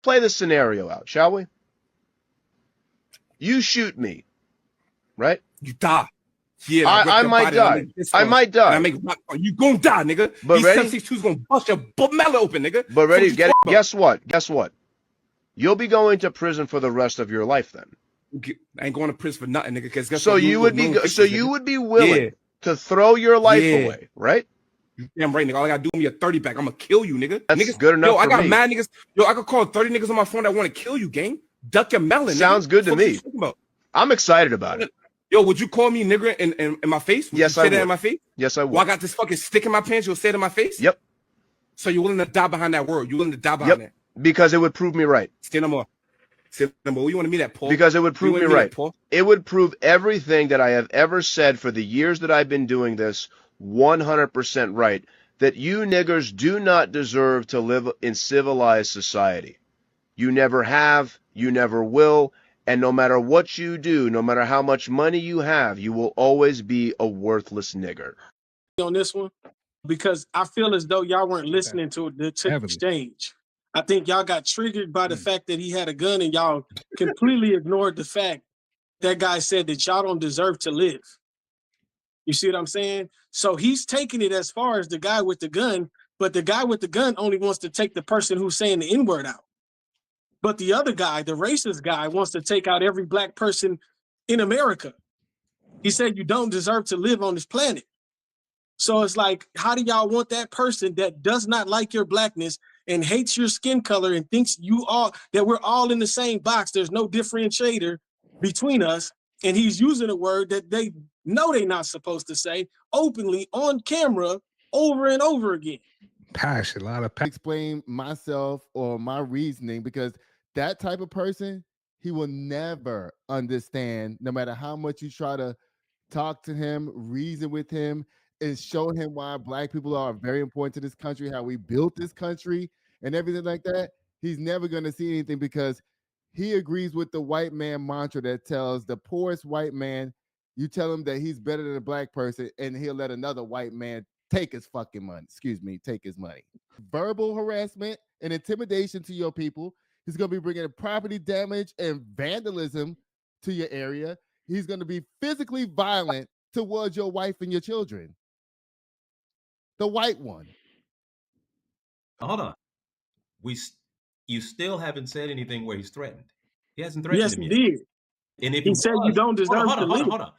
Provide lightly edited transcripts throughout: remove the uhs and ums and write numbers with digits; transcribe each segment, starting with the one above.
Play the scenario out, shall we? You shoot me, right? You die. Yeah, I might die. I might die. And I make you gonna die, nigga. But These ready? 762's gonna bust your mellow open, nigga. But ready? Guess what? Guess what? You'll be going to prison for the rest of your life then. I ain't going to prison for nothing, nigga. Because so you would be willing to throw your life away, right? Damn right, nigga. All I gotta do is me a 30 back. I'm gonna kill you, nigga. That's niggas, good enough. Yo, I got me. mad niggas. Yo, I could call 30 niggas on my phone that want to kill you, gang. Duck your melon. Sounds nigga. good to me. I'm excited about it. Yo, would you call me nigger in my face? Would yes, you say I would. That in my face? Yes, I would. Well, I got this fucking stick in my pants. You'll say it in my face? Yep. So you're willing to die behind that word? You're willing to die behind that? Because it would prove me right. Say no more. Say no more. You want to meet that, Paul? Because it would prove me right. It would prove everything that I have ever said for the years that I've been doing this 100% right. That you niggers do not deserve to live in civilized society. You never have, you never will, and no matter what you do, no matter how much money you have, you will always be a worthless nigger. On this one, because I feel as though y'all weren't listening to the exchange. I think y'all got triggered by the fact that he had a gun and y'all completely ignored the fact that guy said that y'all don't deserve to live. You see what I'm saying? So he's taking it as far as the guy with the gun, but the guy with the gun only wants to take the person who's saying the N-word out. But the other guy, the racist guy, wants to take out every black person in America. He said you don't deserve to live on this planet. So it's like, how do y'all want that person that does not like your blackness and hates your skin color and thinks that we're all in the same box, there's no differentiator between us, and he's using a word that they know they're not supposed to say openly on camera over and over again. Passion, a lot of passion. Explain myself or my reasoning, because that type of person, he will never understand, no matter how much you try to talk to him, reason with him, and show him why black people are very important to this country, how we built this country and everything like that. He's never going to see anything, because he agrees with the white man mantra that tells the poorest white man, you tell him that he's better than a black person, and he'll let another white man take his fucking money. Take his money. Verbal harassment and intimidation to your people. He's going to be bringing property damage and vandalism to your area. He's going to be physically violent towards your wife and your children. The white one. Hold on. You still haven't said anything where he's threatened. He hasn't threatened him yet. Yes, he did. And if he said you don't deserve to live. Hold on.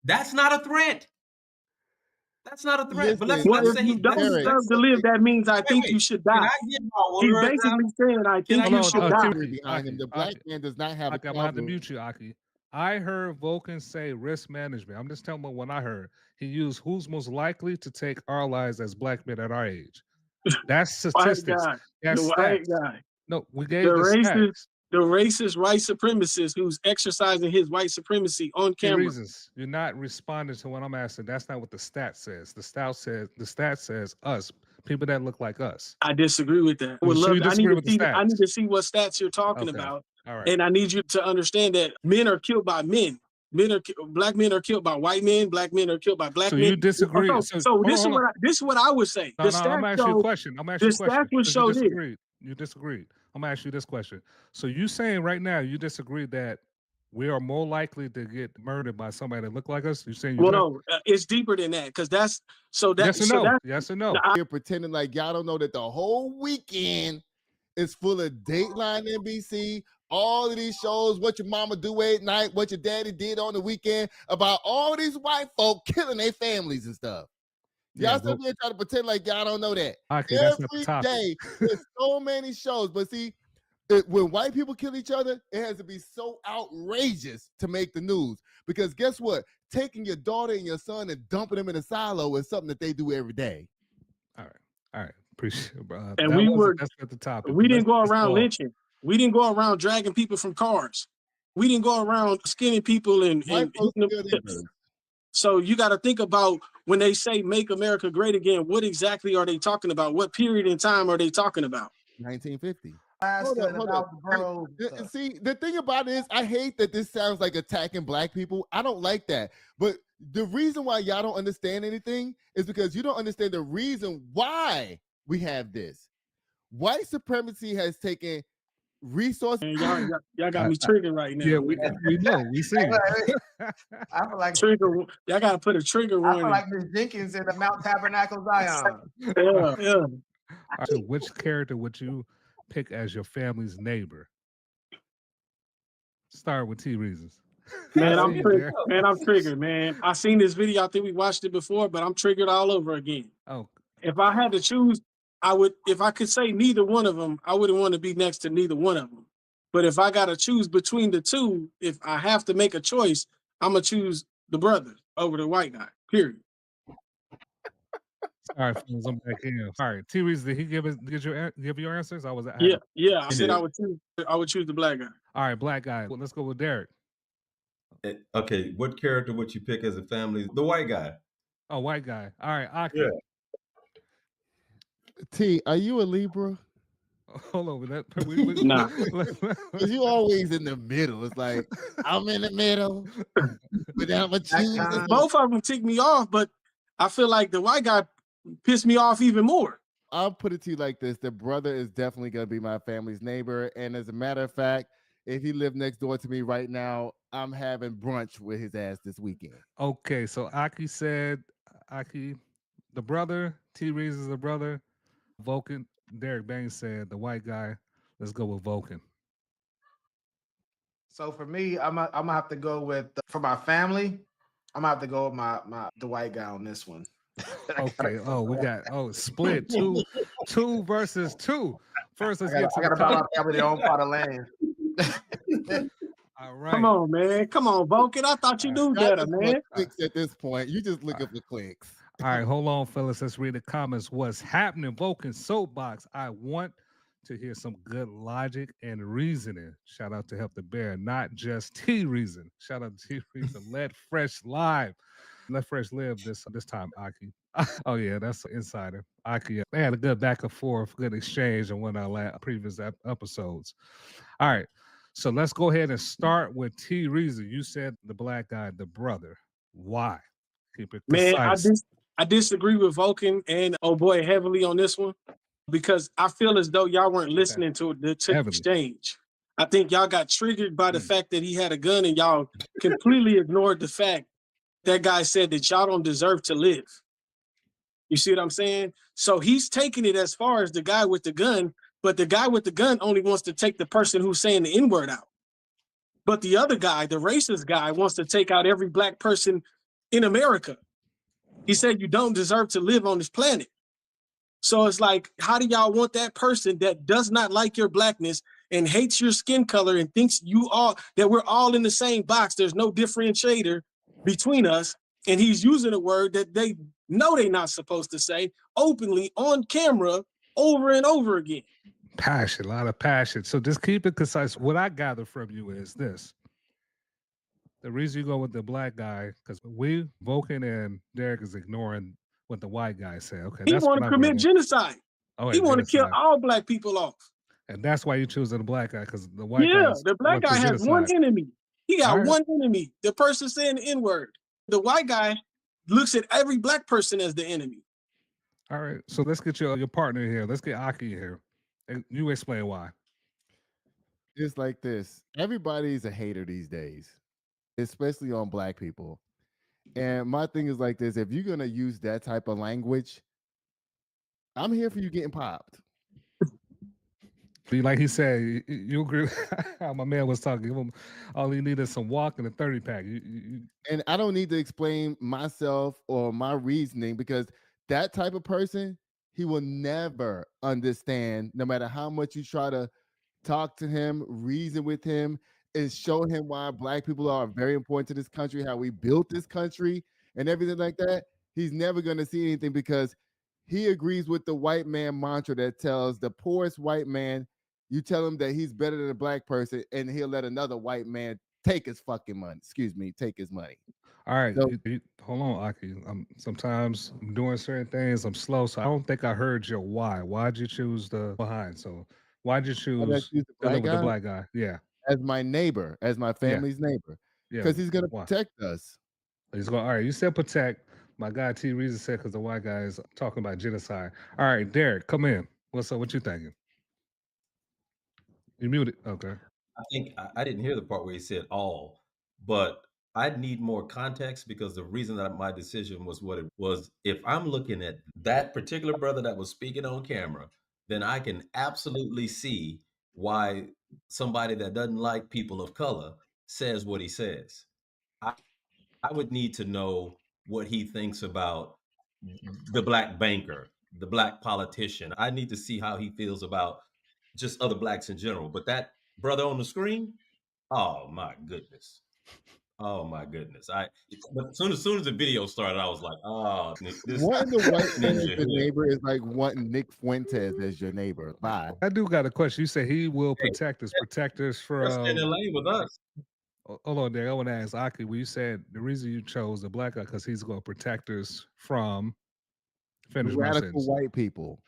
That's not a threat. That's not a threat. Listen, but let's say you don't deserve to live. That means I think you should die. He's basically saying, I think you should die. Behind him. The black man does not have I'm about to mute you, Aki. I heard Vulcan say risk management. I'm just telling you what I heard. He used who's most likely to take our lives as black men at our age. That's statistics. That's stats. No, we gave the racist white supremacist who's exercising his white supremacy on camera. Reasons. You're not responding to what I'm asking. That's not what the stat says. The stat says us, people that look like us. I disagree with that. I need to see what stats you're talking about. All right. And I need you to understand that men are killed by men. Black men are killed by white men. Black men are killed by black men. So you disagree? So this is what I would say. I'm asking you a question. You disagreed. I'm gonna ask you this question. So you saying right now you disagree that we are more likely to get murdered by somebody that look like us? You saying? No, it's deeper than that, because that's so that. Yes or no? Yes or no? You're pretending like y'all don't know that the whole weekend is full of Dateline NBC. All of these shows, what your mama do at night, what your daddy did on the weekend, about all these white folk killing their families and stuff. Y'all still here trying to pretend like y'all don't know that. Okay, every day, there's so many shows. But see, when white people kill each other, it has to be so outrageous to make the news. Because guess what? Taking your daughter and your son and dumping them in a silo is something that they do every day. All right. Appreciate it, bro. And that's at the top. We didn't go around lynching. We didn't go around dragging people from cars. We didn't go around skinning people and so you got to think about when they say make America great again, what exactly are they talking about? What period in time are they talking about? 1950. Hold on. See, the thing about it is I hate that this sounds like attacking black people. I don't like that. But the reason why y'all don't understand anything is because you don't understand the reason why we have this. white supremacy has taken resources. Y'all got me triggered right now. Yeah, we know. We see. I feel like trigger. Y'all got to put a trigger warning. I feel like Miss Jenkins in the Mount Tabernacle Zion. Yeah. So which character would you pick as your family's neighbor? Start with T Reasons. Man, I'm triggered. Man, I'm triggered, man. I seen this video. I think we watched it before, but I'm triggered all over again. Oh. If I had to choose, I would. If I could say neither one of them, I wouldn't want to be next to neither one of them. But if I got to choose between the two, if I have to make a choice, I'm gonna choose the brother over the white guy. Period. All right, fellas, I'm back in. All right, T Reasons, did he give your answers? Yeah. I said I would choose the black guy. All right, black guy. Well, let's go with Derek. Okay, what character would you pick as a family? The white guy. Oh, white guy. All right, Aki. Yeah. T, are you a Libra? Hold on, that. Nah. Because you always in the middle. It's like, I'm in the middle, but I'm a choose. Both of them tick me off, but I feel like the white guy pissed me off even more. I'll put it to you like this. The brother is definitely going to be my family's neighbor. And as a matter of fact, if he lived next door to me right now, I'm having brunch with his ass this weekend. Okay, so Aki said, the brother, T Reasons the brother, Vulcan. Derek Baines said the white guy. Let's go with Vulcan. So for me, I'm gonna have to go with for my family. I'm gonna have to go with the white guy on this one. Okay. We got split two versus two. First, let's get to I gotta buy my family their own part of land. All right. Come on, man. Come on, Vulcan. I thought you knew better, man. Clicks at this point. You just looking for clicks. All right, hold on, fellas. Let's read the comments. What's happening? Vulcan Soapbox. I want to hear some good logic and reasoning. Shout out to Help the Bear, not just T Reason. Shout out to T Reason. Let Fresh live. Let Fresh live this time, Aki. Oh yeah, that's an insider. Aki. They had a good back and forth, good exchange on one of our previous episodes. All right, so let's go ahead and start with T Reason. You said the black guy, the brother. Why? Keep it concise. Man, I disagree with Vulcan and oh boy heavily on this one because I feel as though y'all weren't listening to the exchange. I think y'all got triggered by the fact that he had a gun and y'all completely ignored the fact that guy said that y'all don't deserve to live. You see what I'm saying? So he's taking it as far as the guy with the gun, but the guy with the gun only wants to take the person who's saying the N-word out. But the other guy, the racist guy, wants to take out every black person in America. He said you don't deserve to live on this planet. So it's like, how do y'all want that person that does not like your blackness and hates your skin color and thinks that we're all in the same box, there's no differentiator between us, and he's using a word that they know they're not supposed to say openly on camera over and over again. Passion, a lot of passion. So just keep it concise. What I gather from you is this. The reason you go with the black guy, because Vulcan and Derek is ignoring what the white guy said. Okay, he want to commit genocide. He want to kill all black people off. And that's why you choosing the black guy, because the white guy. Yeah, the black guy has one enemy. He got one enemy. The person saying the N-word. The white guy looks at every black person as the enemy. All right, so let's get your partner here. Let's get Aki here. And you explain why. It's like this. Everybody's a hater these days, especially on black people. And my thing is like this. If you're going to use that type of language, I'm here for you getting popped. Like he said, you agree how my man was talking. All he needed is some walk and a 30-pack. And I don't need to explain myself or my reasoning because that type of person, he will never understand, no matter how much you try to talk to him, reason with him, and show him why black people are very important to this country, how we built this country and everything like that. He's never going to see anything because he agrees with the white man mantra that tells the poorest white man, you tell him that he's better than a black person and he'll let another white man take his fucking money. Take his money. All right, so, hold on, Aki. Sometimes I'm doing certain things. I'm slow, so I don't think I heard your why. Why'd you choose the behind? So why'd you choose the black guy? Yeah, as my neighbor, as my family's neighbor, because he's gonna protect us. He's going. All right, you said protect. My guy T Reason said because the white guy is talking about genocide. All right, Derek, come in. What's up? What you thinking? You muted. Okay. I think I didn't hear the part where he said all, but I'd need more context because the reason that my decision was what it was, if I'm looking at that particular brother that was speaking on camera, then I can absolutely see why somebody that doesn't like people of color says what he says. I would need to know what he thinks about the black banker, the black politician. I need to see how he feels about just other blacks in general. But that brother on the screen, oh my goodness. Oh my goodness. But as soon as the video started, I was like, oh, this Wanting the white man as ninja your here. neighbor is like wanting Nick Fuentes as your neighbor. Bye. I do got a question. You say he will protect us Just from. in the lane with us. Hold on there. I want to ask Aki, when you said the reason you chose the black guy because he's going to protect us from Radical white people.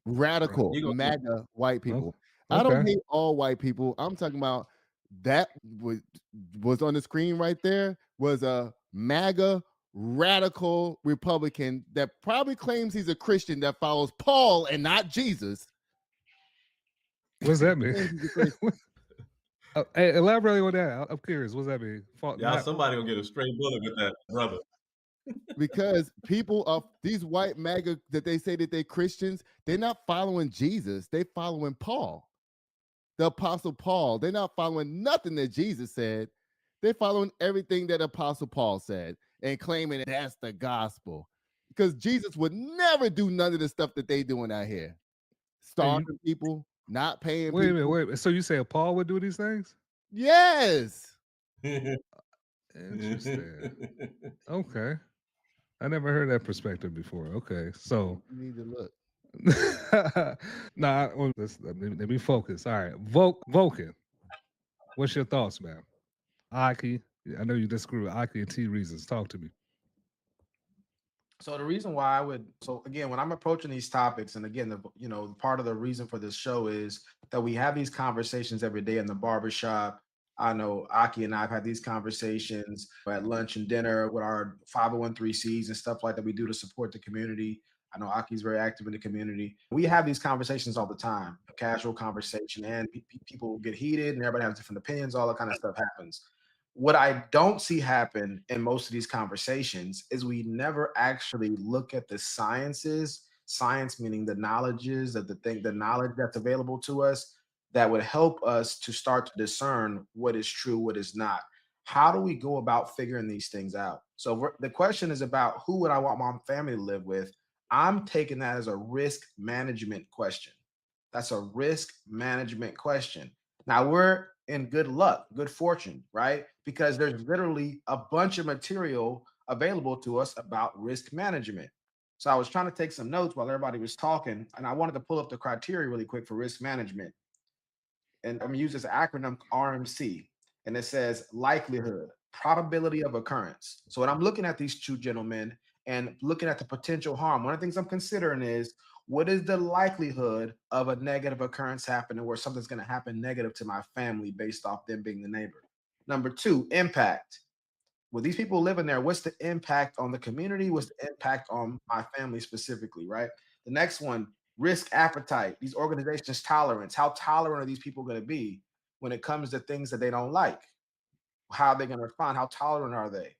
Radical, MAGA white people. Okay. I don't hate all white people. I'm talking about that was on the screen right there was a MAGA radical Republican that probably claims he's a Christian that follows Paul and not Jesus. What does that mean? Hey, elaborate on that. I'm curious. What does that mean? Somebody will get a straight bullet with that, brother. Because people of these white MAGA that they say that they're Christians, they're not following Jesus. They following Paul, the Apostle Paul. They're not following nothing that Jesus said. They're following everything that Apostle Paul said and claiming that that's the gospel. Because Jesus would never do none of the stuff that they doing out here. Starving people, not paying people. Wait a minute. So you say Paul would do these things? Yes. Interesting. Okay. I never heard that perspective before. Okay. So you need to look. Let me focus. All right. Vulcan. What's your thoughts, man? Aki. I know you disagree with Aki and T reasons. Talk to me. So the reason why again, when I'm approaching these topics, and again, part of the reason for this show is that we have these conversations every day in the barbershop. I know Aki and I have had these conversations at lunch and dinner with our 501(c)(3)s and stuff like that we do to support the community. I know Aki's very active in the community. We have these conversations all the time, a casual conversation, and people get heated and everybody has different opinions, all that kind of stuff happens. What I don't see happen in most of these conversations is we never actually look at the sciences, science meaning the knowledges of the knowledge that's available to us that would help us to start to discern what is true, what is not. How do we go about figuring these things out? So the question is about who would I want my family to live with? I'm taking that as a risk management question. That's a risk management question. Now we're in good luck, good fortune, right? Because there's literally a bunch of material available to us about risk management. So I was trying to take some notes while everybody was talking, and I wanted to pull up the criteria really quick for risk management. And I'm gonna use this acronym RMC, and it says likelihood, probability of occurrence. So when I'm looking at these two gentlemen and looking at the potential harm, one of the things I'm considering is what is the likelihood of a negative occurrence happening where something's going to happen negative to my family based off them being the neighbor? Number two, impact. With these people living there, what's the impact on the community? What's the impact on my family specifically, right? The next one, risk appetite. These organizations' tolerance. How tolerant are these people going to be when it comes to things that they don't like? How are they going to respond? How tolerant are they?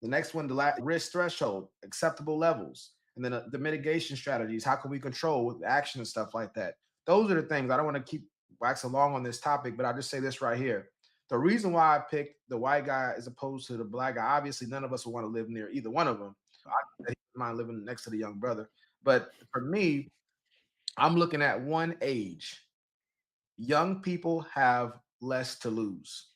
The next one, the risk threshold, acceptable levels. And then the mitigation strategies. How can we control with action and stuff like that? Those are the things. I don't want to keep waxing long on this topic, but I'll just say this right here. The reason why I picked the white guy as opposed to the black guy, obviously none of us would want to live near either one of them. I don't mind living next to the young brother. But for me, I'm looking at one age. Young people have less to lose,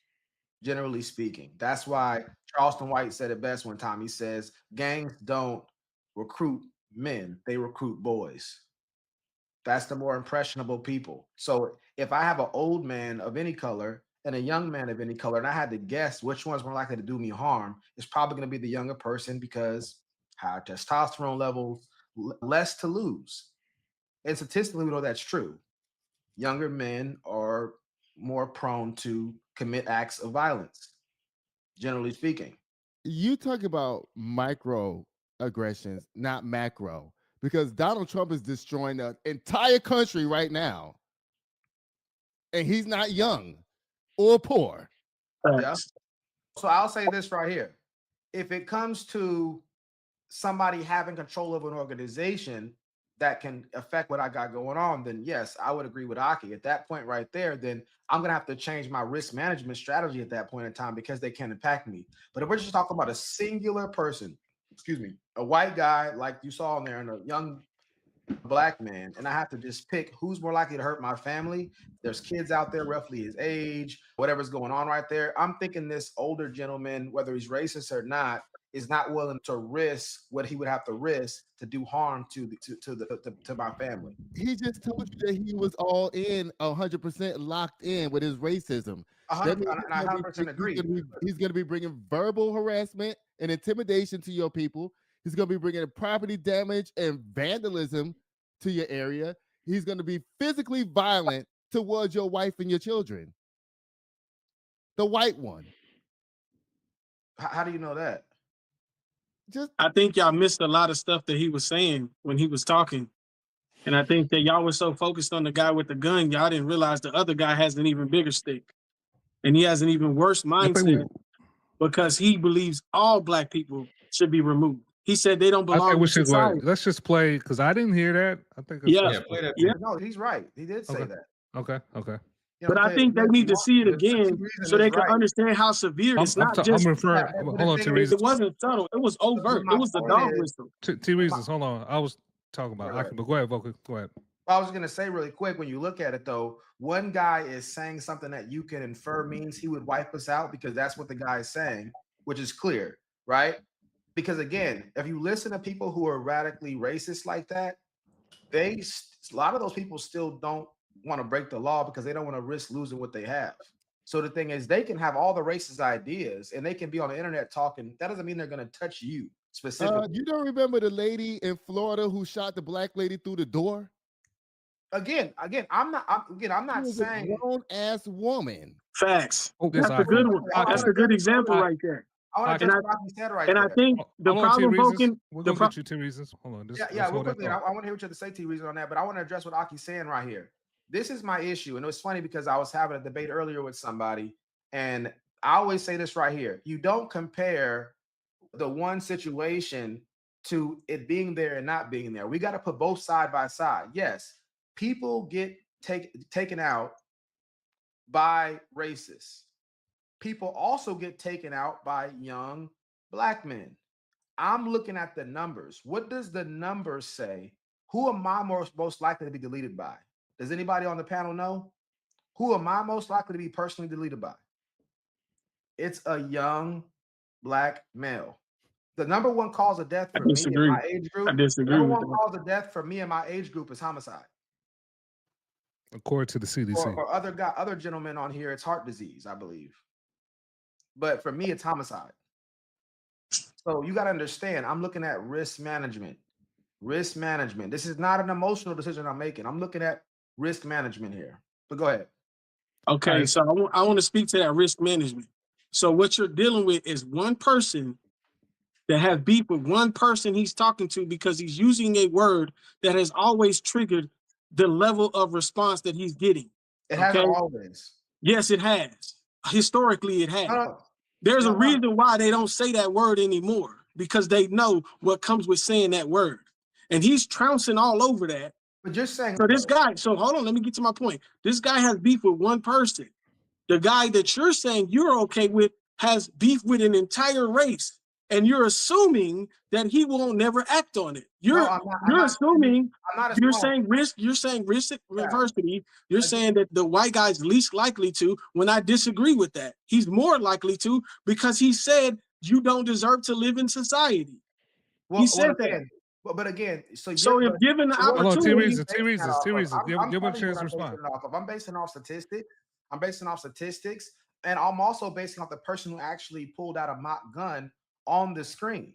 generally speaking. That's why Charleston White said it best one time. He says, gangs don't recruit men, they recruit boys. That's the more impressionable people. So if I have an old man of any color and a young man of any color, and I had to guess which one's more likely to do me harm, it's probably going to be the younger person because higher testosterone levels, less to lose. And statistically, we know that's true. Younger men are more prone to commit acts of violence, generally speaking. You talk about micro aggressions, not macro, because Donald Trump is destroying the entire country right now. and he's not young or poor. Yeah. So I'll say this right here. If it comes to somebody having control of an organization that can affect what I got going on, then yes, I would agree with Aki. At that point right there, then I'm going to have to change my risk management strategy at that point in time because they can impact me. But if we're just talking about a singular person, excuse me, a white guy like you saw in there and a young black man, and I have to just pick who's more likely to hurt my family. There's kids out there roughly his age, whatever's going on right there. I'm thinking this older gentleman, whether he's racist or not, is not willing to risk what he would have to risk to do harm to my family. He just told you that he was all in 100% locked in with his racism. 100%, and I 100% agree. He's going to be bringing verbal harassment and intimidation to your people. He's going to be bringing property damage and vandalism to your area. He's going to be physically violent towards your wife and your children. The white one. How do you know that? I think y'all missed a lot of stuff that he was saying when he was talking. And I think that y'all were so focused on the guy with the gun, y'all didn't realize the other guy has an even bigger stick. And he has an even worse mindset because he believes all black people should be removed. He said they don't belong in society. Let's just play, because I didn't hear that. I think play that. Yeah. No, he's right. He did say that. Okay. But I think they need to see it again so they can understand how severe it's not just. Hold on, T Reasons. It wasn't subtle. It was overt. It was the dog whistle. T Reasons, hold on. I was talking about Aki, but go ahead, Vulcan. Go ahead. I was going to say really quick, when you look at it, though, one guy is saying something that you can infer means he would wipe us out because that's what the guy is saying, which is clear, right? Because, again, if you listen to people who are radically racist like that, a lot of those people still don't want to break the law because they don't want to risk losing what they have. So the thing is, they can have all the racist ideas and they can be on the internet talking. That doesn't mean they're going to touch you specifically. You don't remember the lady in Florida who shot the black lady through the door? Again, I'm not saying a grown ass woman. Facts. That's a good one. That's a good example right there. I want to what he said right and there. I think the problem, Vulcan. We're going to get you T Reasons. Hold on. Yeah. Real quickly, I want to hear what you have to say, T Reason, on that. But I want to address what Aki's saying right here. This is my issue, and it was funny because I was having a debate earlier with somebody, and I always say this right here: you don't compare the one situation to it being there and not being there. We got to put both side by side. Yes, people get taken out by racists. People also get taken out by young black men. I'm looking at the numbers. What does the numbers say? Who am I most likely to be deleted by? Does anybody on the panel know? Who am I most likely to be personally deleted by? It's a young black male. The number one cause of death for me in my age group. I disagree. Number one cause of death for me in my age group is homicide. According to the CDC. Or other gentlemen on here, it's heart disease, I believe. But for me, it's homicide. So you got to understand, I'm looking at risk management. Risk management. This is not an emotional decision I'm making. I'm looking at risk management here. But go ahead. Okay, so I want to speak to that risk management. So what you're dealing with is one person that has beef with one person he's talking to because he's using a word that has always triggered the level of response that he's getting. It hasn't always. Yes, it has. Historically, it has. There's a reason why they don't say that word anymore, because they know what comes with saying that word. And he's trouncing all over that. But just saying. So this guy, so hold on, let me get to my point. This guy has beef with one person. The guy that you're saying you're okay with has beef with an entire race. And you're assuming that he will never act on it. You're saying risk reversity. You're saying that the white guy's least likely to, when I disagree with that. He's more likely to because he said you don't deserve to live in society. He said that. But again, so if given the opportunity, T Reasons, give him a chance to respond. I'm basing off statistics. I'm basing off statistics, and I'm also basing off the person who actually pulled out a mock gun on the screen.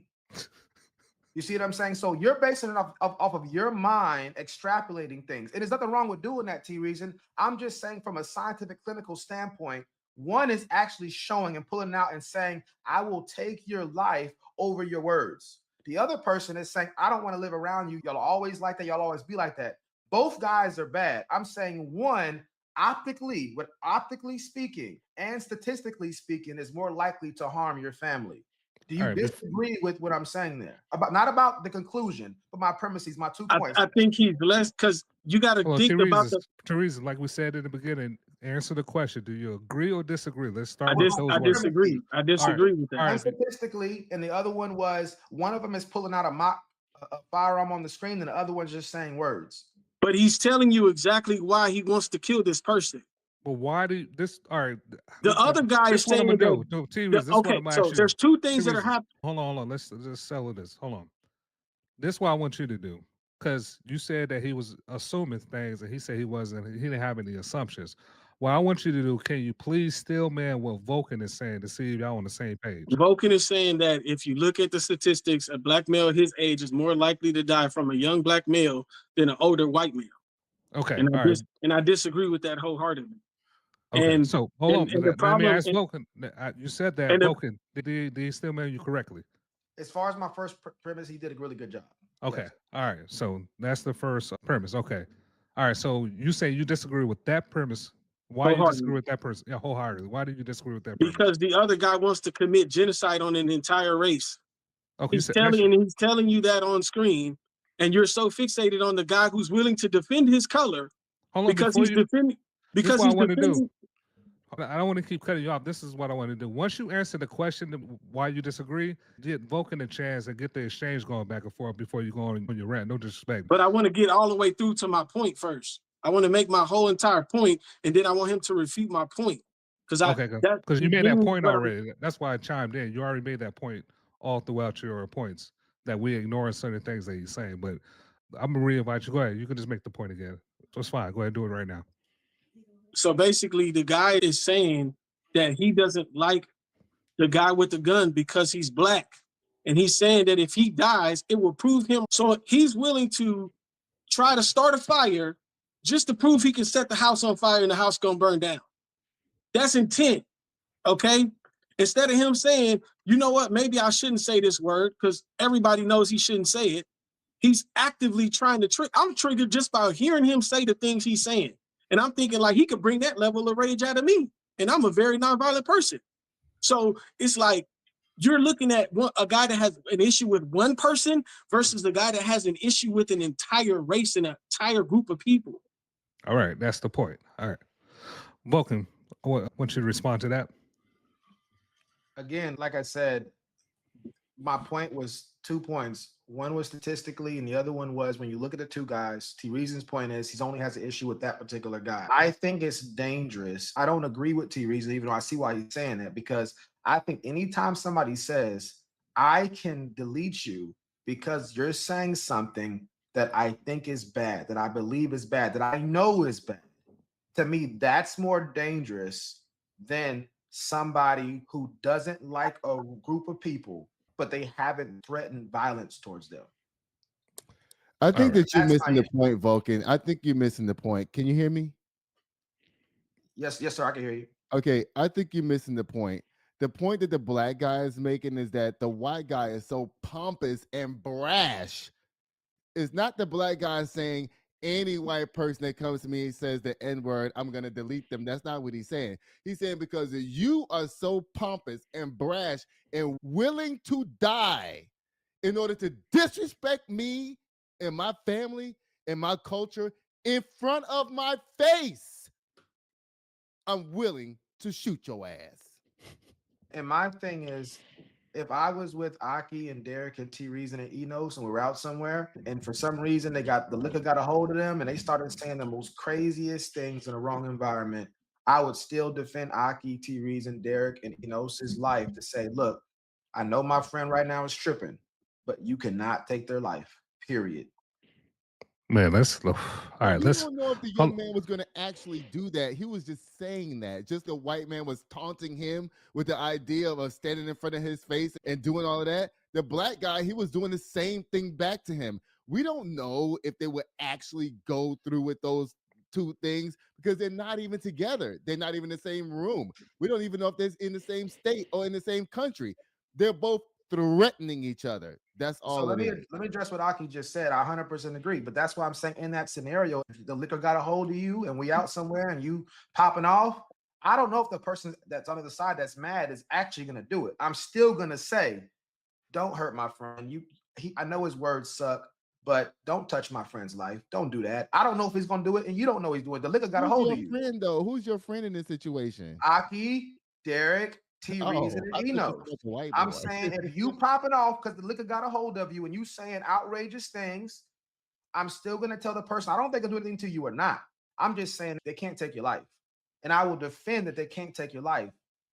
You see what I'm saying? So you're basing it off of your mind, extrapolating things. And there's nothing wrong with doing that, T Reason. I'm just saying from a scientific clinical standpoint, one is actually showing and pulling out and saying, I will take your life over your words. The other person is saying, I don't want to live around you. Y'all always like that. Y'all always be like that. Both guys are bad. I'm saying one, optically speaking and statistically speaking, is more likely to harm your family. Do you disagree with what I'm saying there? Not about the conclusion, but my premises, my 2 points. I think he's less, because you got to think about the Teresa, like we said in the beginning, answer the question. Do you agree or disagree? Let's start with those I disagree. I disagree with that. And statistically, and the other one was one of them is pulling out a firearm on the screen, and the other one's just saying words. But he's telling you exactly why he wants to kill this person. But why do this? All right. The other guy is saying that. Okay, so there's two things that are happening. Hold on. Let's just settle this. Hold on. This is what I want you to do, because you said that he was assuming things, and he said he wasn't. He didn't have any assumptions. What I want you to do, can you please still man what Vulcan is saying to see if y'all on the same page? Vulcan is saying that if you look at the statistics, a black male his age is more likely to die from a young black male than an older white male. Okay, and I disagree with that wholeheartedly. Okay, and so hold on. And the problem, let me ask Vulcan. You said that Vulcan did he still man you correctly? As far as my first premise, he did a really good job. Okay, yes. All right. So that's the first premise. Okay, all right. So you say you disagree with that premise. Why do you disagree with that person? Yeah, wholeheartedly. Why do you disagree with that premise? Because the other guy wants to commit genocide on an entire race. Okay, he's telling you that on screen, and you're so fixated on the guy who's willing to defend his color because he's defending. Because he's defending. I don't want to keep cutting you off. This is what I want to do. Once you answer the question why you disagree, get Vulcan a chance and get the exchange going back and forth before you go on your rant. No disrespect. But I want to get all the way through to my point first. I want to make my whole entire point, and then I want him to refute my point. Because you made that point already. That's why I chimed in. You already made that point all throughout your points, that we ignore certain things that he's saying. But I'm going to re-invite you. Go ahead. You can just make the point again. So it's fine. Go ahead and do it right now. So basically, the guy is saying that he doesn't like the guy with the gun because he's black. And he's saying that if he dies, it will prove him. So he's willing to try to start a fire just to prove he can set the house on fire and the house gonna burn down. That's intent, okay? Instead of him saying, you know what, maybe I shouldn't say this word because everybody knows he shouldn't say it. He's actively trying to trick. I'm triggered just by hearing him say the things he's saying. And I'm thinking like he could bring that level of rage out of me. And I'm a very nonviolent person. So it's like you're looking at a guy that has an issue with one person versus the guy that has an issue with an entire race and an entire group of people. All right. That's the point. All right. Vulcan, I want you to respond to that. Again, like I said, my point was 2 points. One was statistically, and the other one was when you look at the two guys, T Reason's point is he only has an issue with that particular guy. I think it's dangerous. I don't agree with T Reason, even though I see why he's saying that, because I think anytime somebody says, I can delete you because you're saying something that I think is bad, that I believe is bad, that I know is bad, to me, that's more dangerous than somebody who doesn't like a group of people, but they haven't threatened violence towards them. I think that you're missing the point, Vulcan. I think you're missing the point. Can you hear me? Yes, sir, I can hear you. Okay, I think you're missing the point. The point that the black guy is making is that the white guy is so pompous and brash. It's not the black guy saying any white person that comes to me and says the N-word, I'm going to delete them. That's not what he's saying. He's saying because you are so pompous and brash and willing to die in order to disrespect me and my family and my culture in front of my face, I'm willing to shoot your ass. And my thing is, if I was with Aki and Derek and T Reason and Enos and we're out somewhere, and for some reason the liquor got a hold of them and they started saying the most craziest things in the wrong environment, I would still defend Aki, T Reason, Derek, and Enos's life to say, look, I know my friend right now is tripping, but you cannot take their life, period. Man, let's all right. We don't know if the young man was going to actually do that. He was just saying that. Just the white man was taunting him with the idea of standing in front of his face and doing all of that. The black guy, he was doing the same thing back to him. We don't know if they would actually go through with those two things because they're not even together. They're not even in the same room. We don't even know if they're in the same state or in the same country. They're both threatening each other. That's all. So let me address what Aki just said. I 100% agree, but that's why I'm saying in that scenario, if the liquor got a hold of you and we out somewhere and you popping off, I don't know if the person that's on the other side that's mad is actually going to do it. I'm still going to say, don't hurt my friend. I know his words suck, but don't touch my friend's life. Don't do that. I don't know if he's going to do it, and you don't know he's doing it. The liquor got a hold of you. Friend, though? Who's your friend in this situation? Aki, Derek, T Reason, and Eno. I'm saying if you popping off because the liquor got a hold of you and you saying outrageous things, I'm still going to tell the person, I don't think I'll do anything to you or not. I'm just saying they can't take your life. And I will defend that they can't take your life.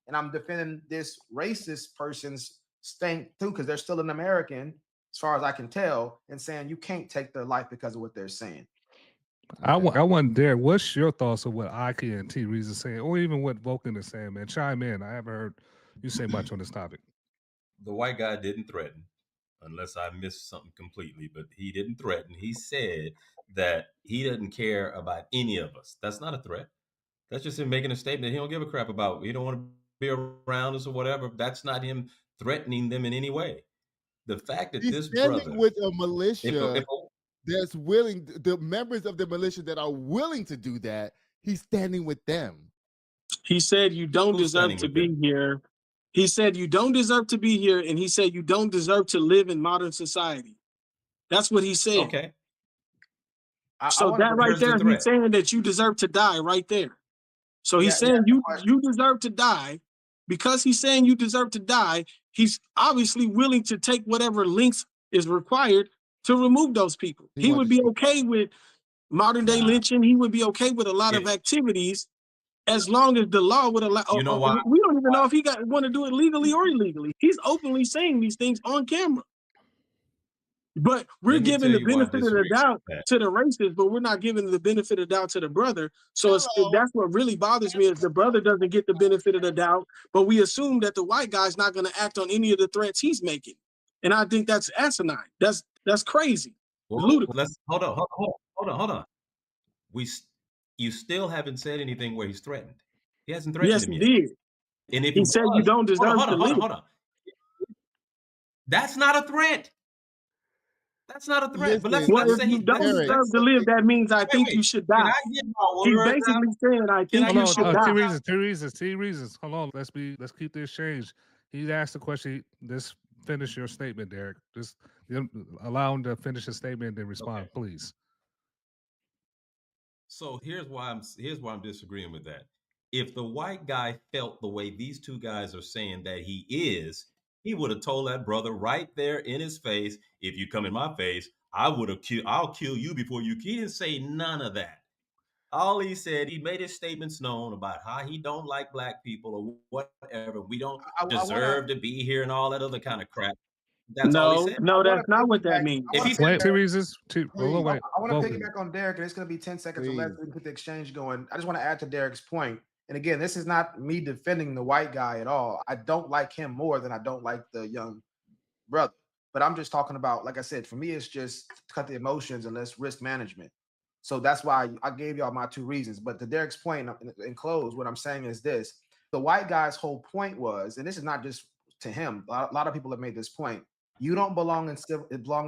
And I'm defending this racist person's stink too, because they're still an American, as far as I can tell, and saying you can't take their life because of what they're saying. I want Derek, what's your thoughts of what Aki and T Reason saying, or even what Vulcan is saying, man? Chime in. I haven't heard you say much on this topic. The white guy didn't threaten, unless I missed something completely, but he didn't threaten. He said that he doesn't care about any of us. That's not a threat. That's just him making a statement he don't give a crap about. He don't want to be around us or whatever. That's not him threatening them in any way. The fact that he's this standing brother with a militia that's willing, the members of the militia that are willing to do that, he's standing with them. He said you don't deserve to be here. He said you don't deserve to be here, and he said you don't deserve to live in modern society. That's what he said. Okay. So that right there, he's saying that you deserve to die right there. So he's saying you deserve to die. Because he's saying you deserve to die, he's obviously willing to take whatever lengths is required to remove those people. He would be okay with modern day lynching. He would be okay with a lot of activities as long as the law would allow. You know why? We don't even know if he want to do it legally or illegally. He's openly saying these things on camera. But we're giving the benefit of the doubt to the racist, but we're not giving the benefit of the doubt to the brother. So that's what really bothers me is the brother doesn't get the benefit of the doubt, but we assume that the white guy's not going to act on any of the threats he's making. And I think that's asinine. That's crazy. Well, let's hold on. You still haven't said anything where he's threatened. He hasn't threatened him yet. Yes, he did. And if he said you don't deserve to live. Hold on. That's not a threat. That's not a threat. But let's say you don't deserve to live. That means I think you should die. He's basically saying I think you should die. T reasons. Hold on. Let's keep the exchange. He asked the question. Just finish your statement, Derek. Just allow him to finish his statement and then respond, please. So here's why I'm disagreeing with that. If the white guy felt the way these two guys are saying that he is, he would have told that brother right there in his face, if you come in my face, I'll kill you before you. He didn't say none of that. All he said, he made his statements known about how he don't like black people or whatever. We don't deserve to be here and all that other kind of crap. That's all he said. No, that's not what that means. I want to piggyback on Derek, and it's going to be 10 seconds or less to get the exchange going. I just want to add to Derek's point. And again, this is not me defending the white guy at all. I don't like him more than I don't like the young brother. But I'm just talking about, like I said, for me, it's just cut the emotions and let's risk management. So that's why I gave y'all my two reasons. But to Derek's point, in close, what I'm saying is this. The white guy's whole point was, and this is not just to him, a lot of people have made this point, you don't belong in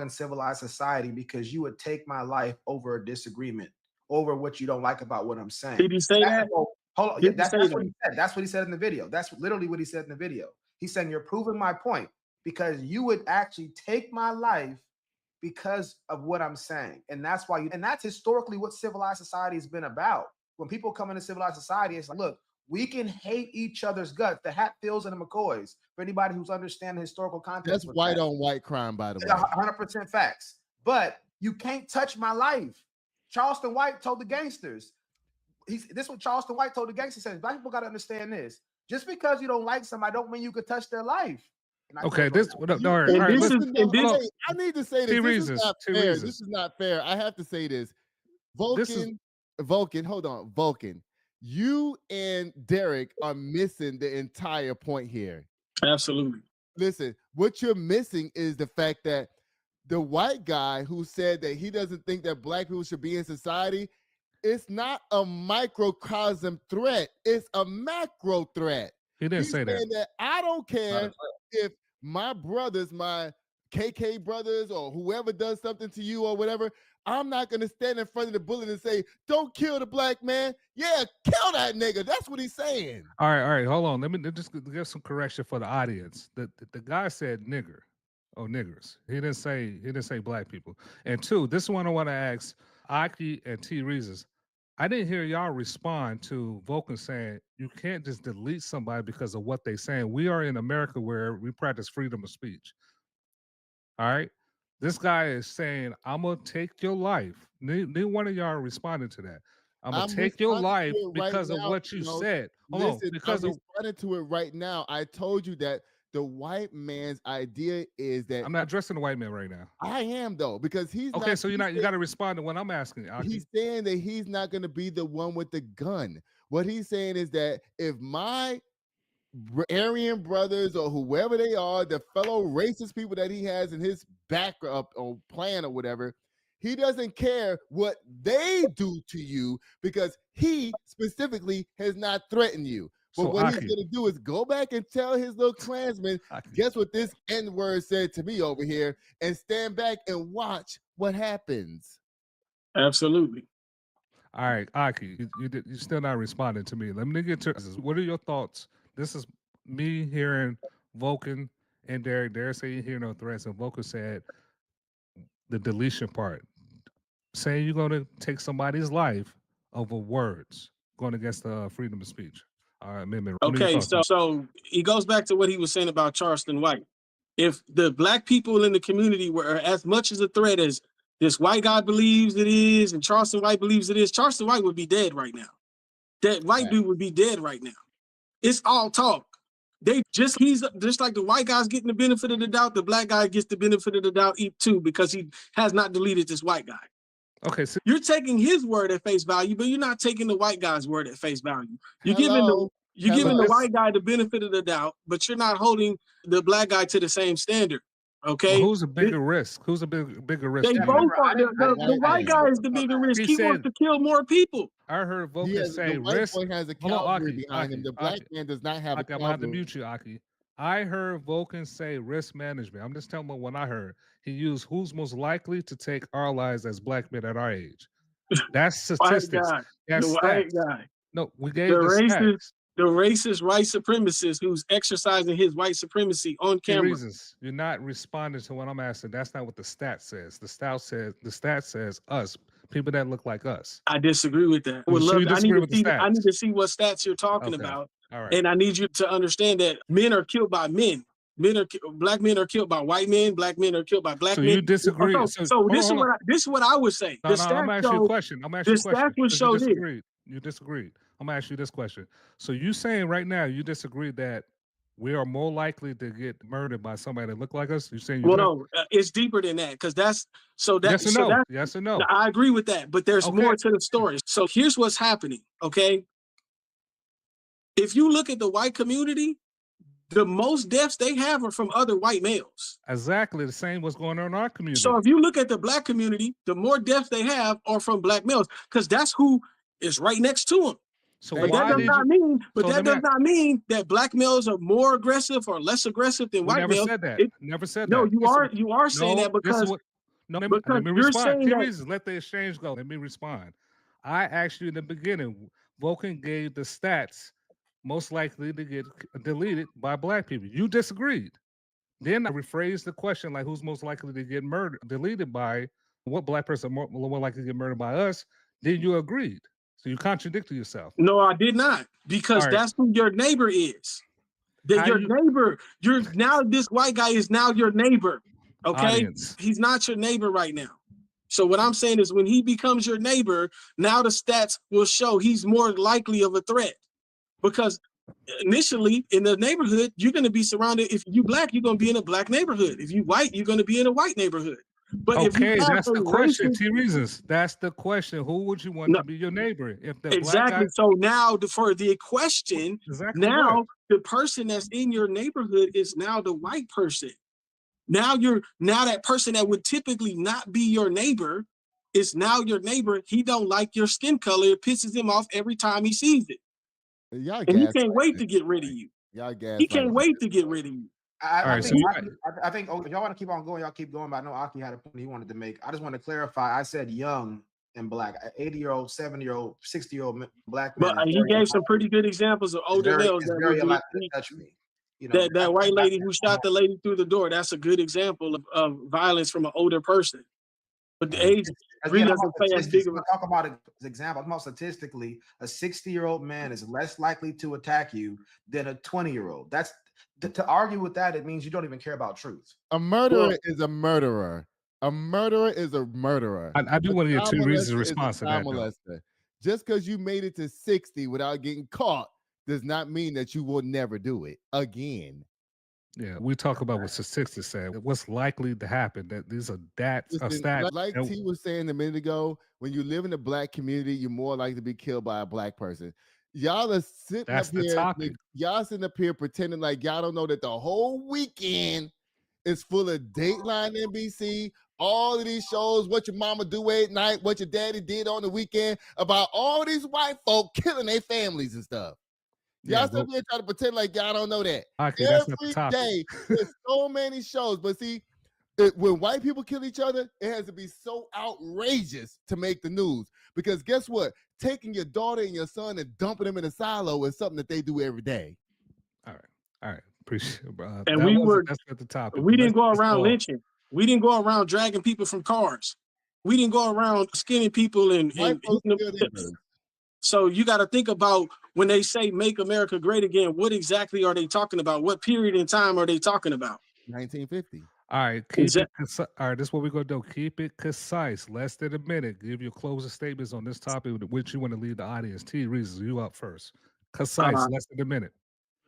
civilized society because you would take my life over a disagreement, over what you don't like about what I'm saying. Did he say that? Hold on. That's what he said. That's what he said in the video. That's literally what he said in the video. He's saying you're proving my point because you would actually take my life because of what I'm saying. And that's why and that's historically what civilized society has been about. When people come into civilized society, it's like, look, we can hate each other's guts. The Hatfields and the McCoys, for anybody who's understanding historical context. That's white on white crime, by the way. 100% facts. But you can't touch my life. Charleston White told the gangsters. This is what Charleston White told the gangsters. Says black people got to understand this. Just because you don't like somebody, don't mean you could touch their life. Okay, I need to say this. This is not fair. This is not fair. I have to say this. Vulcan, hold on. Vulcan, you and Derek are missing the entire point here. Absolutely. Listen, what you're missing is the fact that the white guy who said that he doesn't think that black people should be in society, it's not a microcosm threat. It's a macro threat. He didn't say that. I don't care if my brothers, my KK brothers or whoever does something to you or whatever, I'm not going to stand in front of the bullet and say, don't kill the black man. Yeah, kill that nigga. That's what he's saying. All right. Hold on. Let me just give some correction for the audience. The guy said nigger. Oh, niggers. He didn't say black people. And two, this one I want to ask Aki and T Reasons. I didn't hear y'all respond to Vulcan saying you can't just delete somebody because of what they're saying. We are in America where we practice freedom of speech. All right. This guy is saying, I'm gonna take your life. Neither one of y'all responded to that. I'm gonna take your life because of what you said. Hold on, because I'm responding to it right now. I told you that the white man's idea is that I'm not addressing the white man right now. I am though, because he's okay. So you got to respond to what I'm asking. Aki. He's saying that he's not going to be the one with the gun. What he's saying is that if my Aryan brothers or whoever they are, the fellow racist people that he has in his backup or plan or whatever, he doesn't care what they do to you because he specifically has not threatened you. But so what he's going to do is go back and tell his little Klansmen, guess what this N-word said to me over here, and stand back and watch what happens. Absolutely. All right, Aki, you're still not responding to me. Let me get to this. What are your thoughts? This is me hearing Vulcan and Derek. Derek said you hear no threats, and Vulcan said the deletion part. Saying you're going to take somebody's life over words, going against the freedom of speech. Amendment. Okay, so he goes back to what he was saying about Charleston White. If the black people in the community were as much as a threat as this white guy believes it is, and Charleston White believes it is, Charleston White would be dead right now. That white dude would be dead right now. It's all talk. He's just like the white guy's getting the benefit of the doubt, the black guy gets the benefit of the doubt too, because he has not deleted this white guy. Okay, so you're taking his word at face value, but you're not taking the white guy's word at face value. You're giving the white guy the benefit of the doubt, but you're not holding the black guy to the same standard. Okay, well, who's a bigger risk? Who's a bigger risk? They both are. The white guy is the bigger risk. He wants to kill more people. I heard Vulcan say the white boy has a cavalry behind him. The black man does not have a cavalry. I'm going to have to mute you, Aki. I heard Vulcan say risk management. I'm just telling you what I heard. He used who's most likely to take our lives as black men at our age. That's statistics. That's the white guy. No, we gave the racist white supremacist who's exercising his white supremacy on camera. Reasons you're not responding to what I'm asking. That's not what the stat says. The stat says us, people that look like us. I disagree with that. I need to see what stats you're talking about. All right. And I need you to understand that men are killed by men. Black men are killed by white men. Black men are killed by black men. So you disagree? So this is what I would say. I'm gonna ask you a question. You disagreed. I'm gonna ask you this question. So you saying right now you disagree that we are more likely to get murdered by somebody that look like us? You saying? No, it's deeper than that because yes or no. I agree with that, but there's more to the story. So here's what's happening. Okay, if you look at the white community, the most deaths they have are from other white males. Exactly the same what's going on in our community. So if you look at the black community, the more deaths they have are from black males because that's who is right next to them. So that does not mean that black males are more aggressive or less aggressive than white males. Never said that. No, you are saying that because let me respond. Let the exchange go. Let me respond. I asked you in the beginning, Vulcan gave the stats most likely to get deleted by black people. You disagreed. Then I rephrased the question like who's most likely to get deleted by what black person more likely to get murdered by us. Then you agreed. So you contradicted yourself. No, I did not, because that's who your neighbor is. This white guy is now your neighbor. Okay, audience. He's not your neighbor right now. So what I'm saying is when he becomes your neighbor, now the stats will show he's more likely of a threat. Because initially in the neighborhood, you're going to be surrounded. If you black, you're going to be in a black neighborhood. If you white, you're going to be in a white neighborhood. But okay, that's the question. Two reasons. That's the question. Who would you want to be your neighbor? If the exactly. Black guy... So now for the question, the person that's in your neighborhood is now the white person. Now that person that would typically not be your neighbor is now your neighbor. He don't like your skin color. It pisses him off every time he sees it. And he can't wait to get rid of you. He can't wait to get rid of you. I think if y'all want to keep on going, y'all keep going. But I know Aki had a point he wanted to make. I just want to clarify. I said young and black. 80-year-old, 70-year-old, 60-year-old black man. But he gave some pretty good examples of older males that very would likely to touch me. You know, that white lady who shot the lady through the door. That's a good example of violence from an older person. But the age really doesn't play as big of a. Talk about an example. I'm about statistically, a 60-year-old man is less likely to attack you than a 20-year-old. That's to argue with that. It means you don't even care about truth. A murderer is a murderer. A murderer is a murderer. I do want to get 2 reasons response to that. Though. Just because you made it to 60 without getting caught does not mean that you will never do it again. Yeah, we talk about what statistics say. What's likely to happen? That these are stats. Like T was saying a minute ago, when you live in the black community, you're more likely to be killed by a black person. Y'all are sitting up here. Y'all sitting up here pretending like y'all don't know that the whole weekend is full of Dateline NBC, all of these shows, what your mama do at night, what your daddy did on the weekend, about all these white folk killing their families and stuff. Y'all still here trying to pretend like y'all don't know that. Every day, there's so many shows. But see, when white people kill each other, it has to be so outrageous to make the news. Because guess what? Taking your daughter and your son and dumping them in a silo is something that they do every day. All right. Appreciate it, bro. And that's at the top. We didn't go around lynching. We didn't go around dragging people from cars. We didn't go around skinning people and so you got to think about when they say make America great again, what exactly are they talking about? What period in time are they talking about? 1950. All right, all right, this is what we're going to do. Keep it concise, less than a minute. Give your closing statements on this topic, which you want to lead the audience. T reasons, you up first. Concise, less than a minute.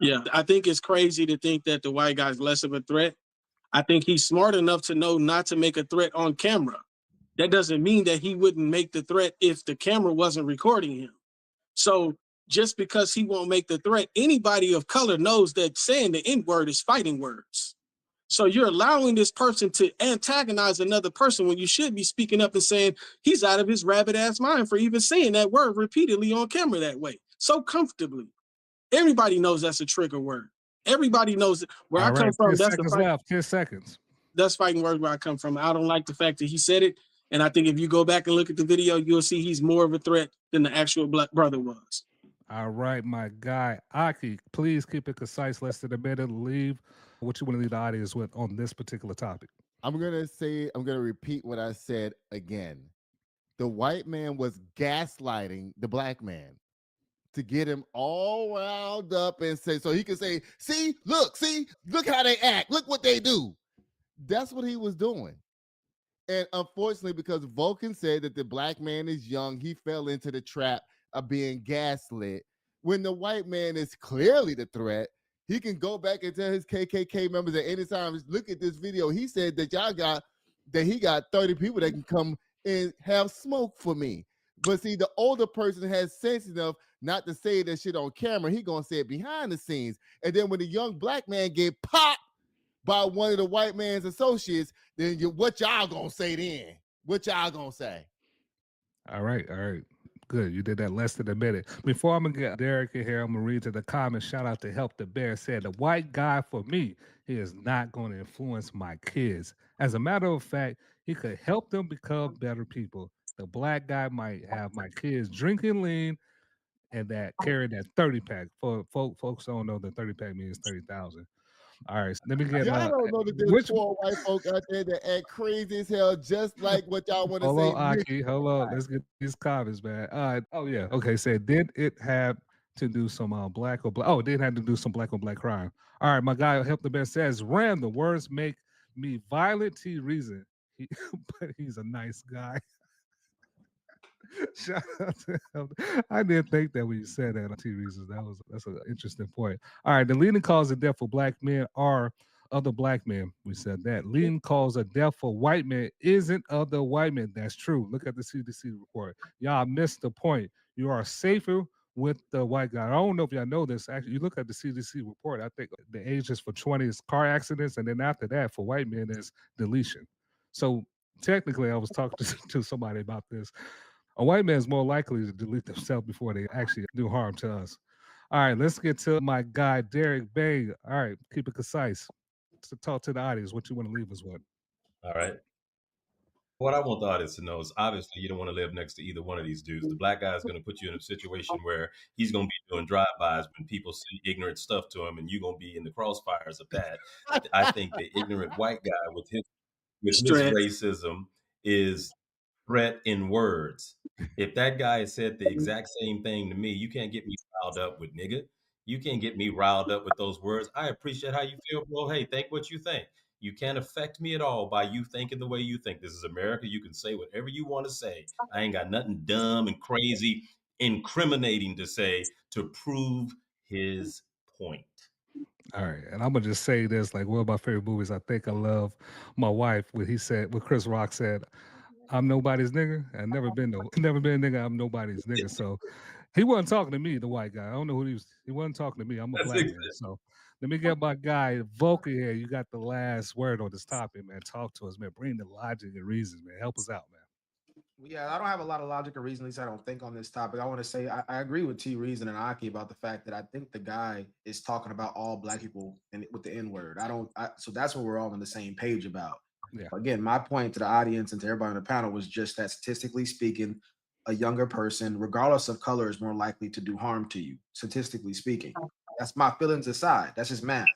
Yeah, I think it's crazy to think that the white guy's less of a threat. I think he's smart enough to know not to make a threat on camera. That doesn't mean that he wouldn't make the threat if the camera wasn't recording him. So just because he won't make the threat, anybody of color knows that saying the N-word is fighting words. So you're allowing this person to antagonize another person when you should be speaking up and saying he's out of his rabbit ass mind for even saying that word repeatedly on camera that way, so comfortably. Everybody knows that's a trigger word. Everybody knows where I come from. 10 seconds left. 10 seconds. That's fighting words where I come from. I don't like the fact that he said it. And I think if you go back and look at the video, you'll see he's more of a threat than the actual black brother was. All right, my guy. Aki, please keep it concise, less than a minute. Leave what you want to leave the audience with on this particular topic. I'm going to repeat what I said again. The white man was gaslighting the black man to get him all wound up and say, so he could say, see, look how they act. Look what they do. That's what he was doing. And unfortunately, because Vulcan said that the black man is young, he fell into the trap of being gaslit. When the white man is clearly the threat, he can go back and tell his KKK members at any time, look at this video. He said that he got 30 people that can come and have smoke for me. But see, the older person has sense enough not to say that shit on camera. He gonna say it behind the scenes. And then when the young black man get popped by one of the white man's associates, then what y'all gonna say then? What y'all gonna say? All right. Good. You did that less than a minute. Before I'm going to get Derek in here, I'm going to read to the comments. Shout out to Help the Bear said, the white guy for me, he is not going to influence my kids. As a matter of fact, he could help them become better people. The black guy might have my kids drinking lean and that carry that 30 pack. For folks don't know that 30 pack means 30,000. All right, so let me get. Y'all don't know that there's poor white folk out there that act crazy as hell, just like what y'all want to say. Hold on, Aki. Hold on. Let's get these comments, man. Oh yeah. Okay. Said, did it have to do some black or black? Oh, it did have to do some black on black crime. All right, my guy Help the Best says, random words make me violent. T reason, but he's a nice guy. Shout out to him. I didn't think that when you said that on T reasons. That's an interesting point. All right, the leading cause of death for black men are other black men. We said that. Leading cause of death for white men isn't other white men. That's true. Look at the CDC report. Y'all missed the point. You are safer with the white guy. I don't know if y'all know this. Actually, you look at the CDC report. I think the ages for 20 is car accidents, and then after that, for white men, is deletion. So technically, I was talking to somebody about this. A white man is more likely to delete themselves before they actually do harm to us. All right, let's get to my guy, Derek Bay. All right, keep it concise. to talk to the audience. What you want to leave us with? All right. What I want the audience to know is obviously you don't want to live next to either one of these dudes. The black guy is going to put you in a situation where he's going to be doing drive-bys when people say ignorant stuff to him, and you're going to be in the crossfires of that. I think the ignorant white guy with his racism is threat in words. If that guy said the exact same thing to me, you can't get me riled up with nigga. You can't get me riled up with those words. I appreciate how you feel, bro. Hey, think what you think. You can't affect me at all by you thinking the way you think. This is America. You can say whatever you want to say. I ain't got nothing dumb and crazy, incriminating to say to prove his point. All right, and I'm gonna just say this: like one of my favorite movies. I think I love my wife. What Chris Rock said, "I'm nobody's nigga. I've never been a nigga. I'm nobody's nigga." So he wasn't talking to me, the white guy. I don't know who he was. He wasn't talking to me. I'm a black man. So let me get my guy Vulcan here. You got the last word on this topic, man. Talk to us, man. Bring the logic and reasons, man. Help us out, man. Yeah, I don't have a lot of logic or reason, at least I don't think, on this topic. I want to say I agree with T Reason and Aki about the fact that I think the guy is talking about all black people and with the N-word. So that's what we're all on the same page about. Yeah. Again, my point to the audience and to everybody on the panel was just that statistically speaking, a younger person, regardless of color, is more likely to do harm to you, statistically speaking. That's my feelings aside. That's just math.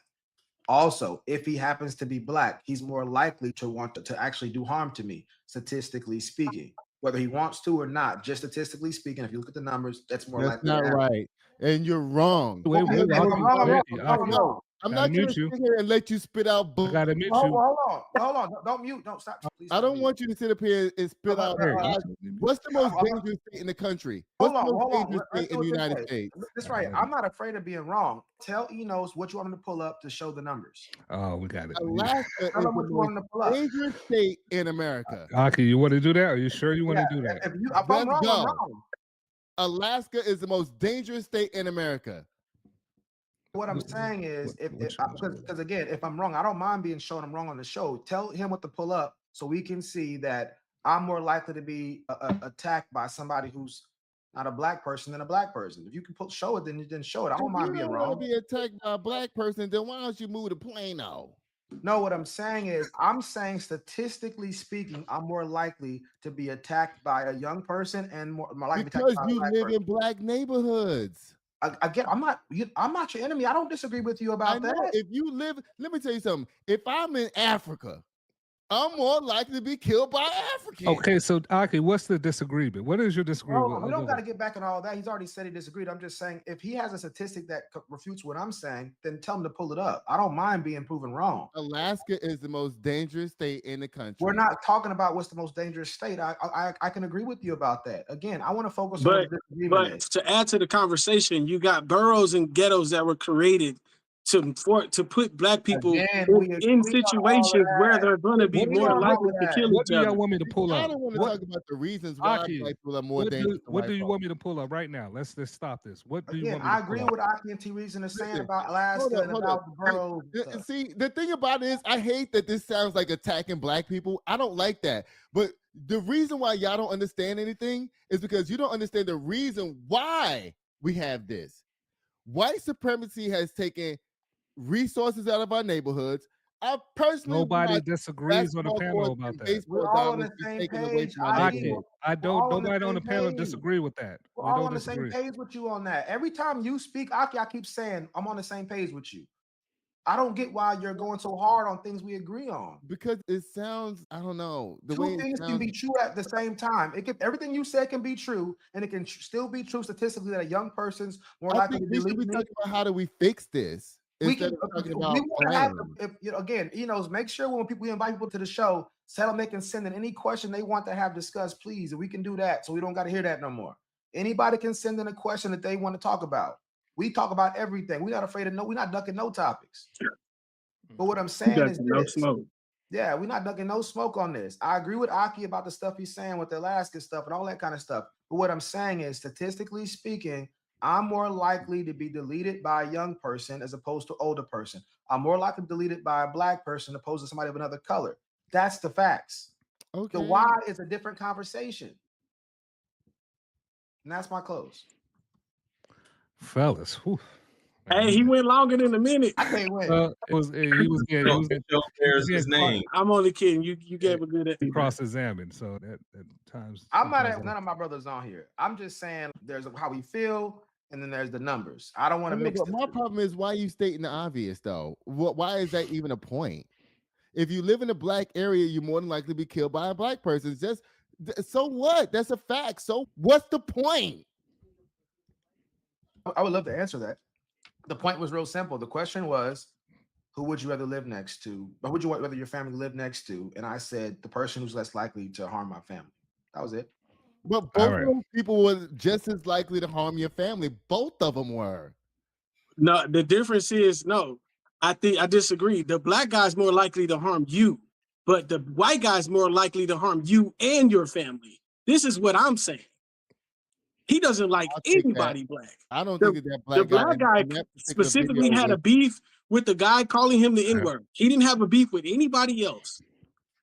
Also, if he happens to be black, he's more likely to want to actually do harm to me, statistically speaking. Whether he wants to or not, just statistically speaking, if you look at the numbers, that's more likely. That's not right. And you're wrong. Wait, I'm not going to sit here and let you spit out. I gotta mute hold you. on. Don't mute. Don't stop. Please I don't want you to sit up here and spit out. What's the most dangerous state in the country? What's the most dangerous state in the United States? That's right. I'm not afraid of being wrong. Tell Enos what you want him to pull up to show the numbers. Oh, we got it. Alaska is the most dangerous state in America. Aki, you want to do that? Are you sure you want to do that? If I'm wrong, I'm wrong. Alaska is the most dangerous state in America. What I'm saying is, because again, if I'm wrong, I don't mind being shown I'm wrong on the show. Tell him what to pull up so we can see that I'm more likely to be attacked by somebody who's not a black person than a black person. If you can show it, then you didn't show it. I don't mind being wrong. If you don't want to be attacked by a black person, then why don't you move the plane out? No, what I'm saying is, I'm saying statistically speaking, I'm more likely to be attacked by a young person and more likely because to be attacked by you live in black neighborhoods. Again, I'm not your enemy. I don't disagree with you about that. If you live, let me tell you something. If I'm in Africa, I'm more likely to be killed by Africans. Okay, so Aki, what's the disagreement? What is your disagreement? We don't got to get back on all that. He's already said he disagreed. I'm just saying, if he has a statistic that refutes what I'm saying, then tell him to pull it up. I don't mind being proven wrong. Alaska is the most dangerous state in the country. We're not talking about what's the most dangerous state. I can agree with you about that. Again, I want to focus on the disagreement. But to add to the conversation, you got boroughs and ghettos that were created to put black people in situations where they're going to be more likely to kill each other. What do y'all want me to pull up? I don't want to talk about the reasons why black people are more dangerous. What do you want me to pull up right now? Let's stop this. What do you want me to I agree with what Aki and T Reason is saying about Alaska and about the boroughs. See, the thing about it is, I hate that this sounds like attacking black people. I don't like that. But the reason why y'all don't understand anything is because you don't understand the reason why we have this. White supremacy has taken resources out of our neighborhoods. I personally nobody disagrees on the panel about that. We're all on the same page. I don't. Nobody on the panel disagree with that. We're all on the same page with you on that. Every time you speak, Aki, I keep saying I'm on the same page with you. I don't get why you're going so hard on things we agree on. Because it sounds, I don't know. Two things can be true at the same time. Everything you said can be true, and it can still be true statistically that a young person's more likely to be. We should be talking about how do we fix this. Again, make sure when we invite people to the show, tell them they can send in any question they want to have discussed, please. And we can do that, so we don't got to hear that no more. Anybody can send in a question that they want to talk about. We talk about everything. We're not afraid of we're not ducking no topics. But what I'm saying is no smoke. Yeah, we're not ducking no smoke on this. I agree with Aki about the stuff he's saying with the Alaska stuff and all that kind of stuff. But what I'm saying is, statistically speaking, I'm more likely to be deleted by a young person as opposed to older person. I'm more likely to be deleted by a black person opposed to somebody of another color. That's the facts. Okay. The why is a different conversation. And that's my close. Fellas, Hey, he went longer than a minute. I can't wait. He was There's his name. I'm only kidding. You gave a good cross-examined, so that times. I'm not at none of my brothers on here. I'm just saying there's how we feel, and then there's the numbers. I don't want to mix. But my problem is why you stating the obvious though. Why is that even a point? If you live in a black area, you're more than likely to be killed by a black person. It's just so what? That's a fact. So what's the point? I would love to answer that. The point was real simple. The question was, who would you rather live next to? Or would you rather your family live next to? And I said, the person who's less likely to harm my family. That was it. But both of those people were just as likely to harm your family. Both of them were. No, the difference is, no, I disagree. The black guy's more likely to harm you, but the white guy's more likely to harm you and your family. This is what I'm saying. He doesn't like anybody black. I don't think that black guy specifically had a beef with the guy calling him the N-word. He didn't have a beef with anybody else.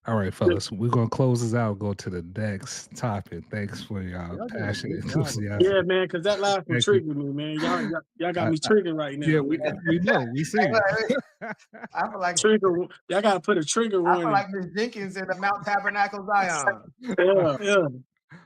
All right, fellas, we're gonna close this out. Go to the next topic. Thanks for your passionate enthusiasm. Yeah, man, because that last one triggered me, man. Y'all got me triggered right now. Yeah, we know. We see. I feel like trigger. Y'all gotta put a trigger warning. I feel like Miss Jenkins in the Mount Tabernacle Zion. Yeah.